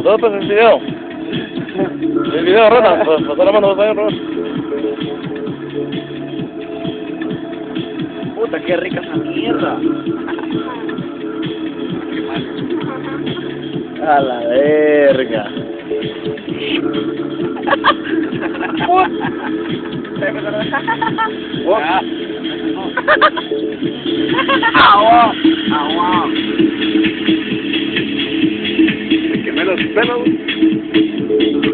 ¿Todo pues el video? El video, Rona, pasó la mano, vas a ver, Rona. Puta, qué rica esa mierda. A la verga. Agua, agua. Me quemé los pelos.